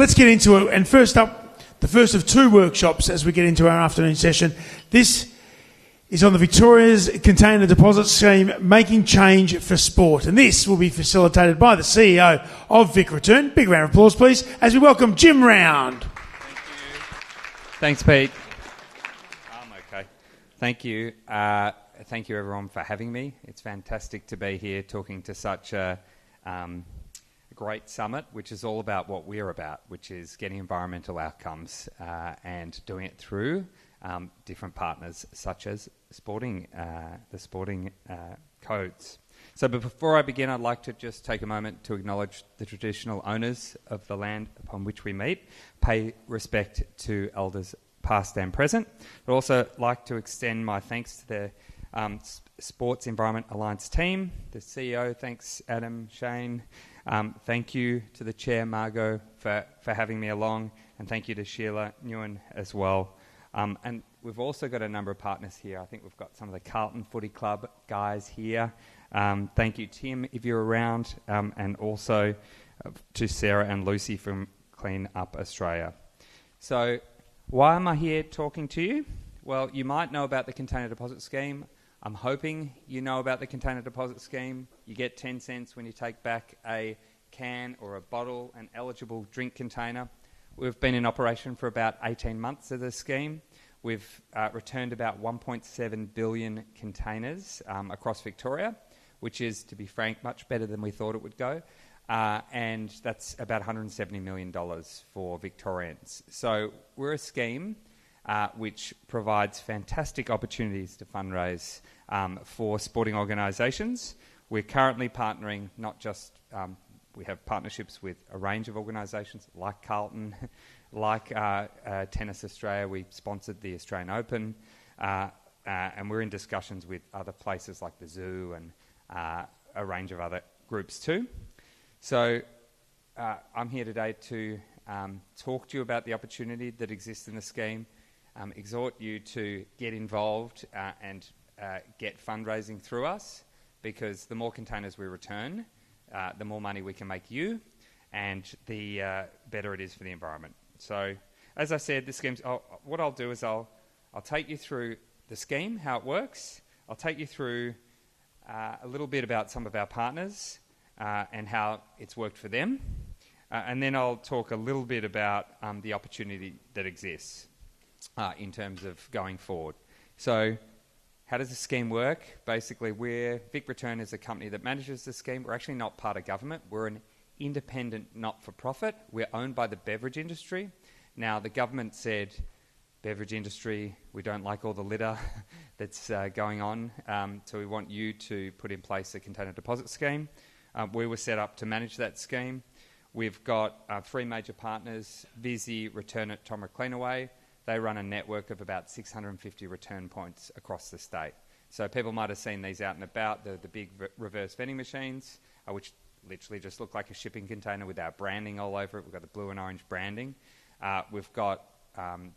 let's get into it. And first up, the first of two workshops as we get into our afternoon session. This is on the Victoria's Container Deposit Scheme, Making Change for Sport. And this will be facilitated by the CEO of Vicreturn. Big round of applause, please, as we welcome Jim Round. Thank you. Thanks, Pete. I'm okay. Thank you. Thank you, everyone, for having me. It's fantastic to be here talking to such a great summit, which is all about what we're about, which is getting environmental outcomes and doing it through different partners, such as the sporting codes. So before I begin, I'd like to just take a moment to acknowledge the traditional owners of the land upon which we meet, pay respect to elders past and present. I'd also like to extend my thanks to the Sports Environment Alliance team, the CEO, thanks Adam, Shane. Thank you to the chair, Margot, for having me along, and thank you to Sheila Nguyen as well. And we've also got a number of partners here. I think we've got some of the Carlton Footy Club guys here. Thank you, Tim, if you're around, and also to Sarah and Lucy from Clean Up Australia. So why am I here talking to you? Well, you might know about the Container Deposit Scheme. I'm hoping you know about the Container Deposit Scheme. You get 10 cents when you take back a can or a bottle, an eligible drink container. We've been in operation for about 18 months of the scheme. We've returned about 1.7 billion containers across Victoria, which is, to be frank, much better than we thought it would go. And that's about $170 million for Victorians. So we're a scheme which provides fantastic opportunities to fundraise for sporting organisations. We're currently partnering not just, we have partnerships with a range of organisations like Carlton, like Tennis Australia. We sponsored the Australian Open, and we're in discussions with other places like the Zoo and a range of other groups too. So I'm here today to talk to you about the opportunity that exists in the scheme, exhort you to get involved and get fundraising through us, because the more containers we return, the more money we can make you, and the better it is for the environment. So, as I said, the scheme's, what I'll do is I'll take you through the scheme, how it works. I'll take you through a little bit about some of our partners and how it's worked for them, and then I'll talk a little bit about the opportunity that exists in terms of going forward. So, how does the scheme work? Basically, Vicreturn is a company that manages the scheme. We're actually not part of government. We're an independent not-for-profit. We're owned by the beverage industry. Now, the government said, beverage industry, we don't like all the litter that's going on, so we want you to put in place a container deposit scheme. We were set up to manage that scheme. We've got three major partners, Visy, Return It, Tomra Cleanaway. They run a network of about 650 return points across the state. So people might have seen these out and about, the big reverse vending machines, which literally just look like a shipping container with our branding all over it. We've got the blue and orange branding. We've got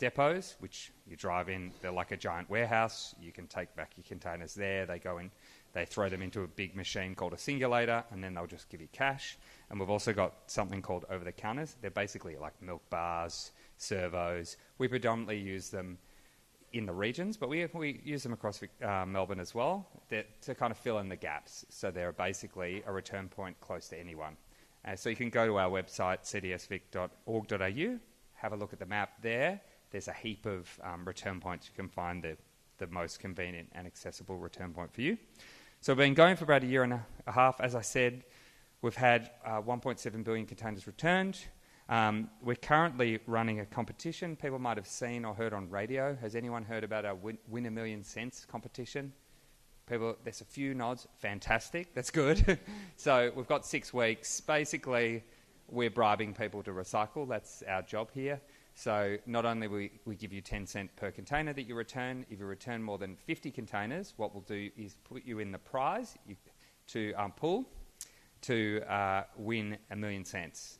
depots, which you drive in. They're like a giant warehouse. You can take back your containers there. They go in, they throw them into a big machine called a singulator, and then they'll just give you cash. And we've also got something called over-the-counters. They're basically like milk bars, servos. We predominantly use them in the regions, but we use them across Melbourne as well to kind of fill in the gaps. So they're basically a return point close to anyone. So you can go to our website, cdsvic.org.au, have a look at the map there. There's a heap of return points. You can find the most convenient and accessible return point for you. So we've been going for about a year and a half. As I said, we've had 1.7 billion containers returned. We're currently running a competition. People might have seen or heard on radio. Has anyone heard about our Win $1 Million competition? People, there's a few nods. Fantastic. That's good. So we've got 6 weeks. Basically, we're bribing people to recycle. That's our job here. So not only we give you 10 cents per container that you return, if you return more than 50 containers, what we'll do is put you in the prize to pool to win $1 million.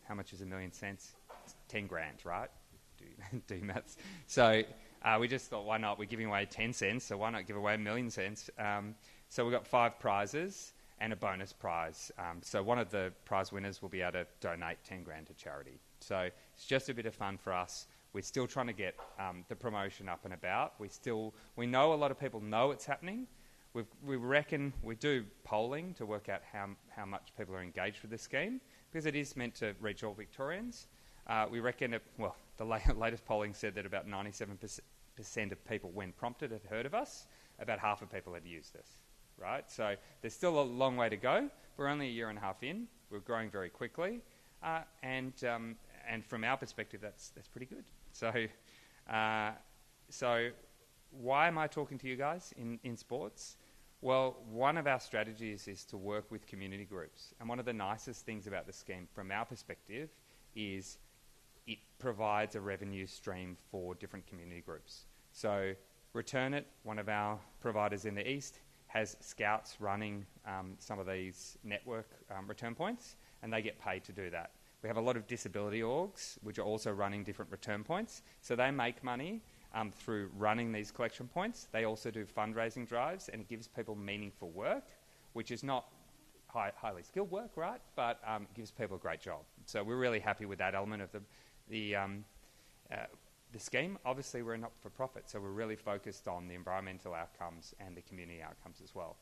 How much is $1 million? It's 10 grand, right? Do maths. So we just thought, why not? We're giving away 10 cents, so why not give away $1 million? So we've got 5 prizes, and a bonus prize. So one of the prize winners will be able to donate 10 grand to charity. So it's just a bit of fun for us. We're still trying to get the promotion up and about. We know a lot of people know it's happening. We reckon we do polling to work out how much people are engaged with the scheme, because it is meant to reach all Victorians. We reckon, the latest polling said that about 97% of people, when prompted, had heard of us. About half of people had used us, right? So there's still a long way to go. We're only a year and a half in. We're growing very quickly, and from our perspective, that's pretty good. So why am I talking to you guys in sports? Well, one of our strategies is to work with community groups. And one of the nicest things about the scheme, from our perspective, is it provides a revenue stream for different community groups. So Return It, one of our providers in the East, has scouts running some of these network return points, and they get paid to do that. We have a lot of disability orgs, which are also running different return points. So they make money through running these collection points. They also do fundraising drives, and it gives people meaningful work, which is not highly skilled work, right? But it gives people a great job. So we're really happy with that element of the scheme. Obviously, we're a not-for-profit, so we're really focused on the environmental outcomes and the community outcomes as well.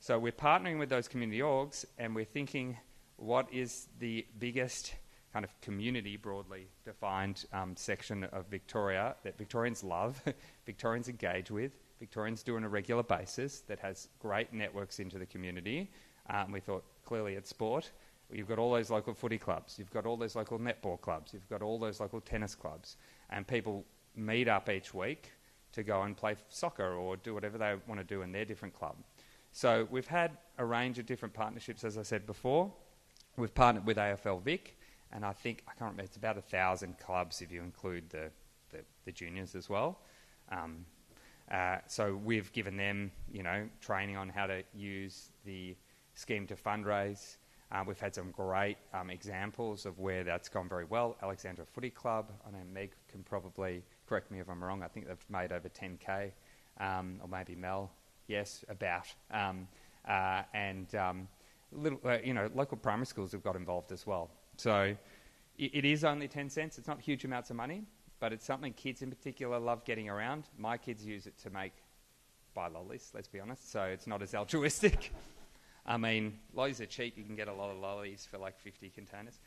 So we're partnering with those community orgs, and we're thinking, what is the biggest kind of community, broadly defined section of Victoria that Victorians love, Victorians engage with, Victorians do on a regular basis, that has great networks into the community? We thought, clearly it's sport. You've got all those local footy clubs, you've got all those local netball clubs, you've got all those local tennis clubs, and people meet up each week to go and play soccer or do whatever they want to do in their different club. So we've had a range of different partnerships, as I said before. We've partnered with AFL Vic, and I can't remember, it's about 1,000 clubs if you include the juniors as well. So we've given them, training on how to use the scheme to fundraise. We've had some great examples of where that's gone very well. Alexandra Footy Club, I know Meg can probably correct me if I'm wrong, I think they've made over 10K, or maybe Mel, yes, about. Local primary schools have got involved as well. So it is only 10 cents. It's not huge amounts of money, but it's something kids in particular love getting around. My kids use it to buy lollies, let's be honest, so it's not as altruistic. I mean, lollies are cheap. You can get a lot of lollies for like 50 containers.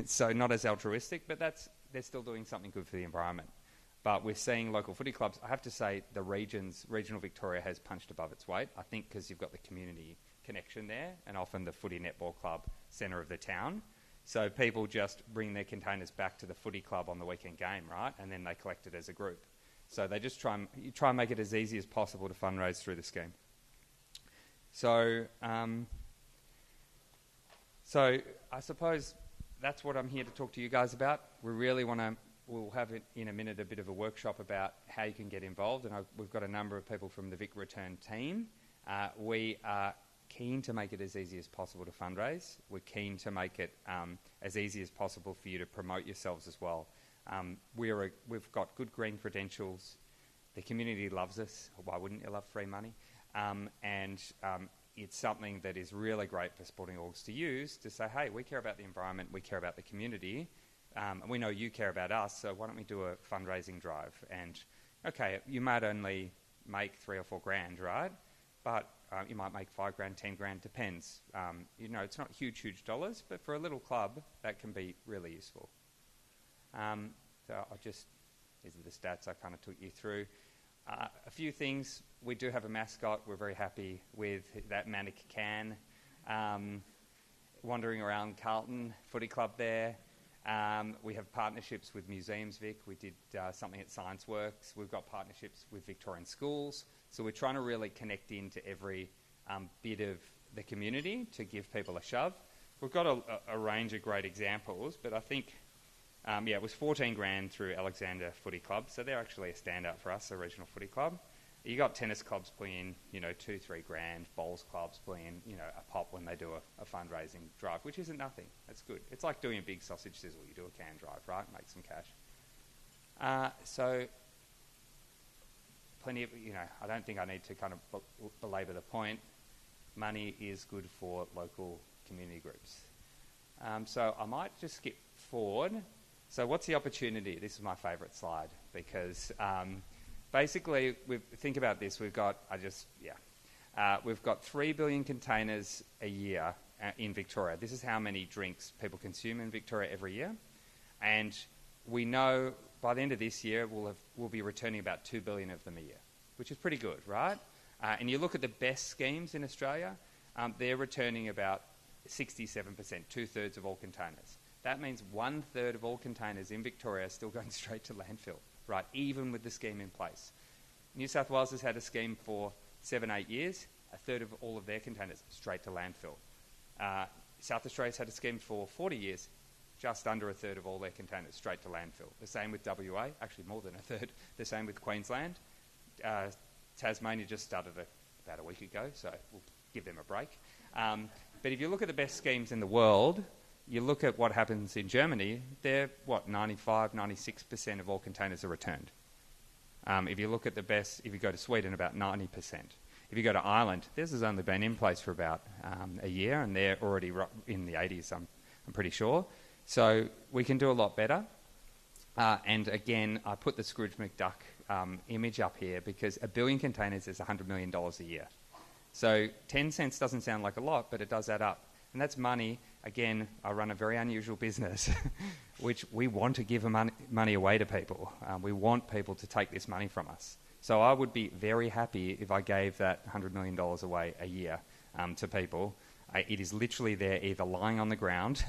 So not as altruistic, but they're still doing something good for the environment. But we're seeing local footy clubs. I have to say the regional Victoria has punched above its weight, I think because you've got the community connection there, and often the footy netball club centre of the town. So people just bring their containers back to the footy club on the weekend game, right? And then they collect it as a group. So they just try and make it as easy as possible to fundraise through the scheme. So I suppose that's what I'm here to talk to you guys about. We'll have it in a minute, a bit of a workshop about how you can get involved, and we've got a number of people from the Vicreturn team. We are keen to make it as easy as possible to fundraise. We're keen to make it as easy as possible for you to promote yourselves as well. We've got good green credentials. The community loves us. Why wouldn't you love free money? It's something that is really great for sporting orgs to use to say, hey, we care about the environment, we care about the community, and we know you care about us, so why don't we do a fundraising drive? And, okay, you might only make 3 or 4 grand, right? But you might make 5 grand, 10 grand, depends. It's not huge dollars, but for a little club, that can be really useful. These are the stats I kind of took you through. A few things. We do have a mascot. We're very happy with that manic can wandering around Carlton Footy Club there. We have partnerships with Museums Vic. We did something at Science Works. We've got partnerships with Victorian schools. So we're trying to really connect into every bit of the community to give people a shove. We've got a range of great examples, but I think it was 14 grand through Alexander Footy Club, so they're actually a standout for us, a regional footy club. You got tennis clubs putting in, 2-3 grand, bowls clubs putting in, a pop when they do a fundraising drive, which isn't nothing. That's good. It's like doing a big sausage sizzle. You do a can drive, right? Make some cash. So plenty of, I don't think I need to kind of belabor the point. money is good for local community groups. So I might just skip forward. So what's the opportunity? This is my favourite slide because basically, think about this. We've got 3 billion containers a year in Victoria. This is how many drinks people consume in Victoria every year. And we know by the end of this year, we'll be returning about 2 billion of them a year, which is pretty good, right? And you look at the best schemes in Australia, they're returning about 67%, 2/3 of all containers. That means 1/3 of all containers in Victoria are still going straight to landfill, right, even with the scheme in place. New South Wales has had a scheme for 7-8 years, 1/3 of all of their containers straight to landfill. South Australia's had a scheme for 40 years, just under 1/3 of all their containers straight to landfill. The same with WA, actually more than 1/3. The same with Queensland. Tasmania just started about a week ago, so we'll give them a break. But if you look at the best schemes in the world, you look at what happens in Germany, they're, 95, 96% of all containers are returned. If you look at the best, if you go to Sweden, about 90%. If you go to Ireland, this has only been in place for about a year, and they're already in the 80s, I'm pretty sure. So we can do a lot better. And again, I put the Scrooge McDuck image up here because 1 billion containers is $100 million a year. So 10 cents doesn't sound like a lot, but it does add up. And that's money. Again, I run a very unusual business, which we want to give money away to people. We want people to take this money from us. So I would be very happy if I gave that $100 million away a year to people. It is literally there either lying on the ground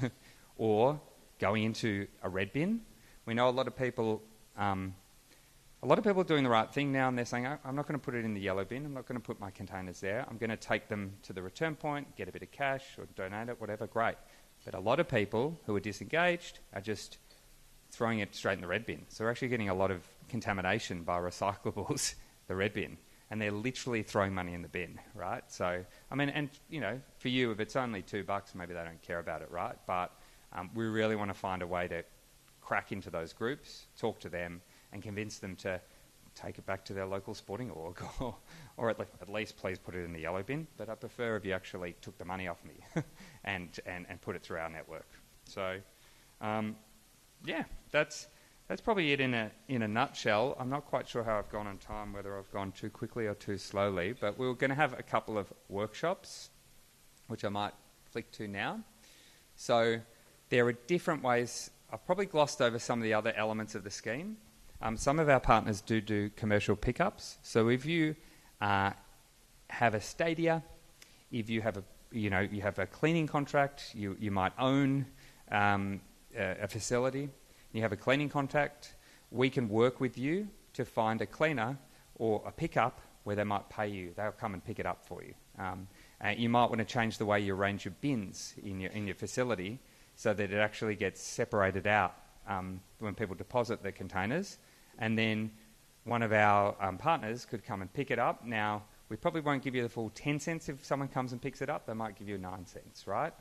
or going into a red bin. We know a lot of people are doing the right thing now, and they're saying, I'm not going to put it in the yellow bin, I'm not going to put my containers there, I'm going to take them to the return point, get a bit of cash or donate it, whatever, great. But a lot of people who are disengaged are just throwing it straight in the red bin. So we're actually getting a lot of contamination by recyclables, the red bin, and they're literally throwing money in the bin, right? So, I mean, and, you know, for you, if it's only $2, maybe they don't care about it, right? But we really want to find a way to crack into those groups, talk to them, and convince them to take it back to their local sporting org, or at least please put it in the yellow bin. But I prefer if you actually took the money off me and put it through our network. So, yeah, that's probably it in a nutshell. I'm not quite sure how I've gone on time, whether I've gone too quickly or too slowly, but we're going to have a couple of workshops, which I might flick to now. So there are different ways. I've probably glossed over some of the other elements of the scheme. Some of our partners do commercial pickups. So if you have a stadia, if you have a cleaning contract, you might own a facility, you have a cleaning contract, we can work with you to find a cleaner or a pickup where they might pay you. They'll come and pick it up for you. You might want to change the way you arrange your bins in your facility so that it actually gets separated out when people deposit their containers. And then one of our partners could come and pick it up. Now, we probably won't give you the full 10 cents if someone comes and picks it up. They might give you 9 cents, right?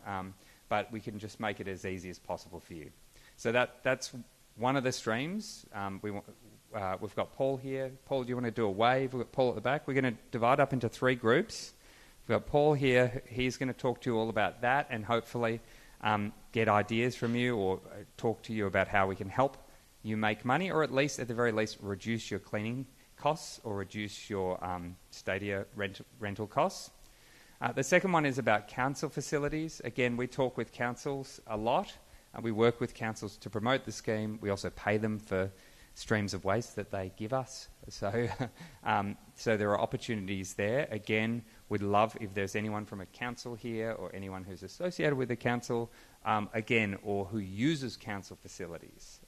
But we can just make it as easy as possible for you. So that's one of the streams. We've got Paul here. Paul, do you want to do a wave? We've got Paul at the back. We're going to divide up into 3 groups. We've got Paul here. He's going to talk to you all about that and hopefully get ideas from you or talk to you about how we can help you make money, or at the very least, reduce your cleaning costs or reduce your stadia rental costs. The second one is about council facilities. Again, we talk with councils a lot. We work with councils to promote the scheme. We also pay them for streams of waste that they give us. So there are opportunities there. Again, we'd love if there's anyone from a council here or anyone who's associated with the council, or who uses council facilities.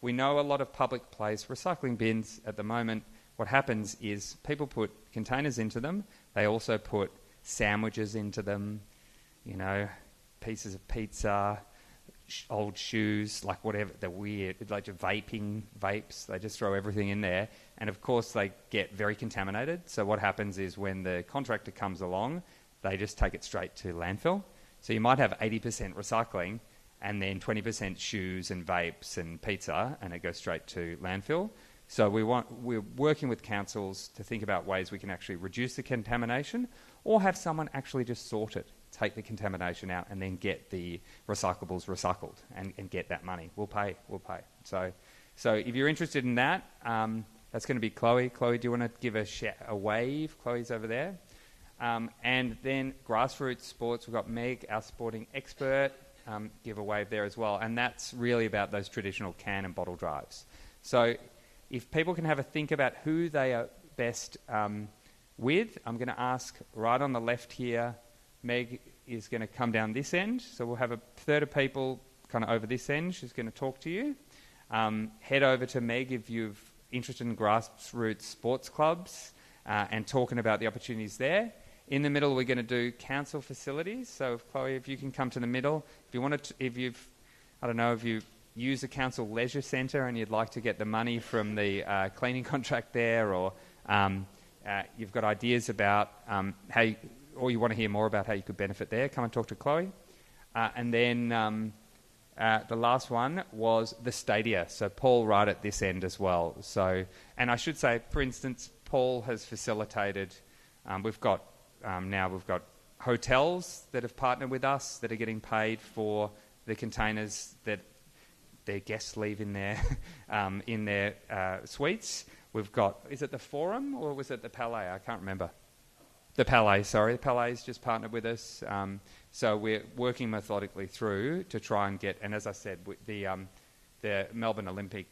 We know a lot of public place recycling bins at the moment. What happens is people put containers into them. They also put sandwiches into them, pieces of pizza, old shoes, like whatever. They're weird, like vapes. They just throw everything in there. And of course, they get very contaminated. So what happens is when the contractor comes along, they just take it straight to landfill. So you might have 80% recycling, and then 20% shoes and vapes and pizza, and it goes straight to landfill. So we're working with councils to think about ways we can actually reduce the contamination, or have someone actually just sort it, take the contamination out, and then get the recyclables recycled and get that money. We'll pay. So if you're interested in that, that's going to be Chloe. Chloe, do you want to give a wave? Chloe's over there. And then grassroots sports, we've got Meg, our sporting expert, give a wave there as well. And that's really about those traditional can and bottle drives. So if people can have a think about who they are best with, I'm going to ask right on the left here, Meg is going to come down this end. So we'll have a third of people kind of over this end. She's going to talk to you. Head over to Meg if you're interested in grassroots sports clubs and talking about the opportunities there. In the middle, we're going to do council facilities. So, Chloe, if you can come to the middle. If you want to, if you use a council leisure centre and you'd like to get the money from the cleaning contract there, or you've got ideas about or you want to hear more about how you could benefit there, come and talk to Chloe. And then the last one was the stadia. So Paul right at this end as well. So, and I should say, for instance, Paul has facilitated. We've got hotels that have partnered with us that are getting paid for the containers that their guests leave in their suites. We've got, is it the Forum or was it the Palais? I can't remember. The Palais, sorry. The Palais's just partnered with us. So we're working methodically through to try and get, and as I said, the Melbourne Olympic,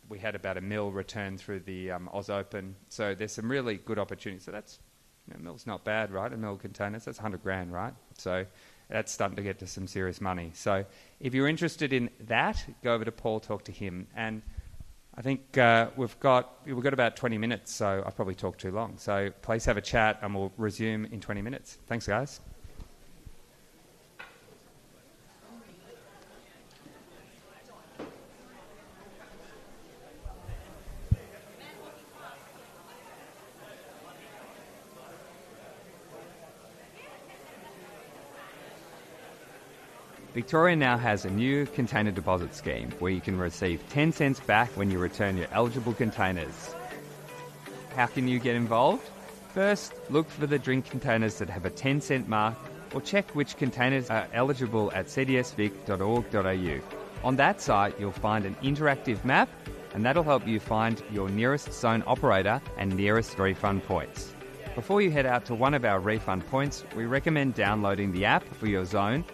we had about $1 million return through the Oz Open. So there's some really good opportunities. So that's, $1 million's not bad, right? $1 million containers, that's $100,000, right? So that's starting to get to some serious money. So if you're interested in that, go over to Paul, talk to him. And I think we've got about 20 minutes, so I've probably talked too long. So please have a chat and we'll resume in 20 minutes. Thanks, guys. Victoria now has a new container deposit scheme where you can receive 10 cents back when you return your eligible containers. How can you get involved? First, look for the drink containers that have a 10 cent mark, or check which containers are eligible at cdsvic.org.au. On that site, you'll find an interactive map, and that'll help you find your nearest zone operator and nearest refund points. Before you head out to one of our refund points, we recommend downloading the app for your zone.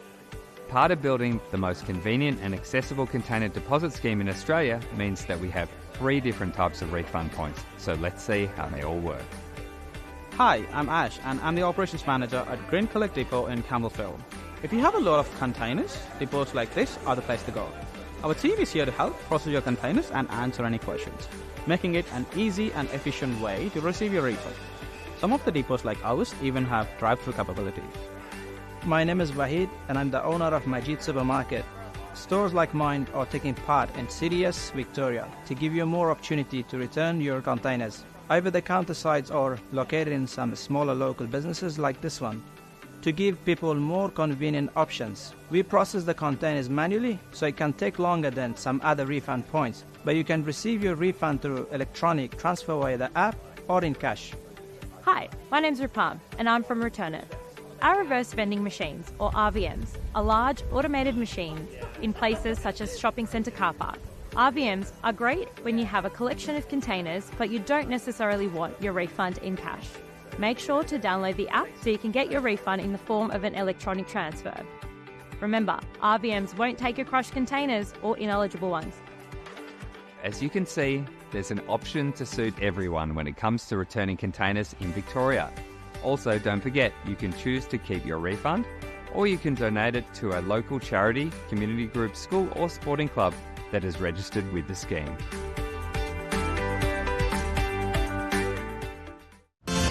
Part of building the most convenient and accessible container deposit scheme in Australia means that we have 3 different types of refund points. So let's see how they all work. Hi, I'm Ash and I'm the Operations Manager at Green Collect Depot in Campbellfield. If you have a lot of containers, depots like this are the place to go. Our team is here to help process your containers and answer any questions, making it an easy and efficient way to receive your refund. Some of the depots like ours even have drive-through capability. My name is Wahid and I'm the owner of Majid Supermarket. Stores like mine are taking part in CDS Victoria to give you more opportunity to return your containers. Over-the-counter sites are located in some smaller local businesses like this one. To give people more convenient options, we process the containers manually, so it can take longer than some other refund points, but you can receive your refund through electronic transfer via the app or in cash. Hi, my name's Rupam and I'm from Return It. Our reverse vending machines, or RVMs, are large automated machines in places such as shopping centre car parks. RVMs are great when you have a collection of containers but you don't necessarily want your refund in cash. Make sure to download the app so you can get your refund in the form of an electronic transfer. Remember, RVMs won't take your crushed containers or ineligible ones. As you can see, there's an option to suit everyone when it comes to returning containers in Victoria. Also, don't forget, you can choose to keep your refund, or you can donate it to a local charity, community group, school or sporting club that is registered with the scheme.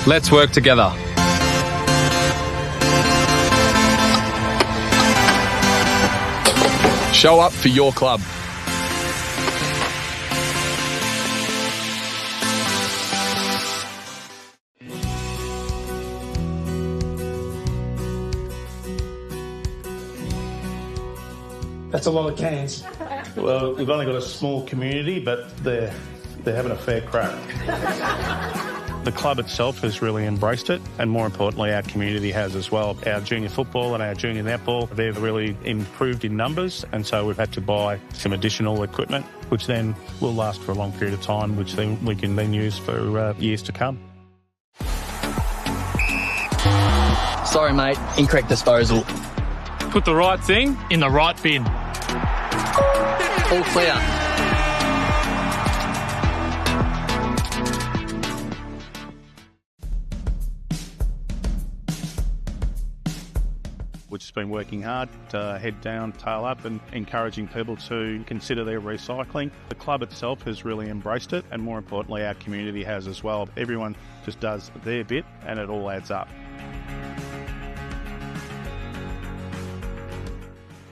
Let's work together. Show up for your club. That's a lot of cans. Well, we've only got a small community, but they're having a fair crack. The club itself has really embraced it, and more importantly, our community has as well. Our junior football and our junior netball, they've really improved in numbers, and so we've had to buy some additional equipment, which then will last for a long period of time, which then we can then use for years to come. Sorry, mate. Incorrect disposal. Put the right thing in the right bin. All clear. Which has been working hard, head down, tail up, and encouraging people to consider their recycling. The club itself has really embraced it, and more importantly, our community has as well. Everyone just does their bit, and it all adds up.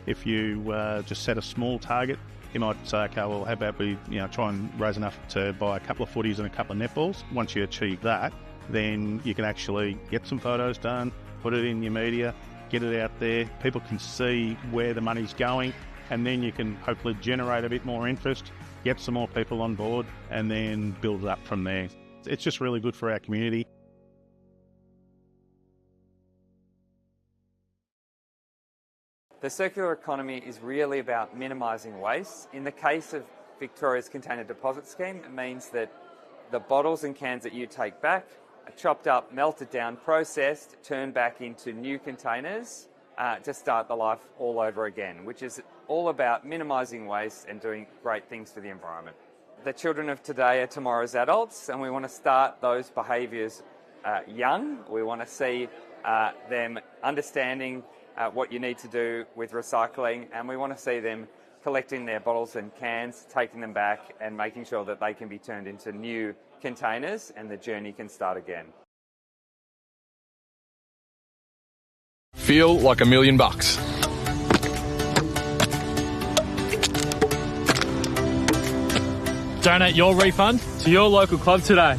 If you just set a small target, you might say, okay, well, how about we try and raise enough to buy a couple of footies and a couple of netballs. Once you achieve that, then you can actually get some photos done, put it in your media, get it out there. People can see where the money's going, and then you can hopefully generate a bit more interest, get some more people on board, and then build it up from there. It's just really good for our community. The circular economy is really about minimising waste. In the case of Victoria's container deposit scheme, it means that the bottles and cans that you take back are chopped up, melted down, processed, turned back into new containers to start the life all over again, which is all about minimising waste and doing great things for the environment. The children of today are tomorrow's adults, and we want to start those behaviours young. We want to see them understanding what you need to do with recycling, and we want to see them collecting their bottles and cans, taking them back and making sure that they can be turned into new containers and the journey can start again. Feel like $1 million. Donate your refund to your local club today.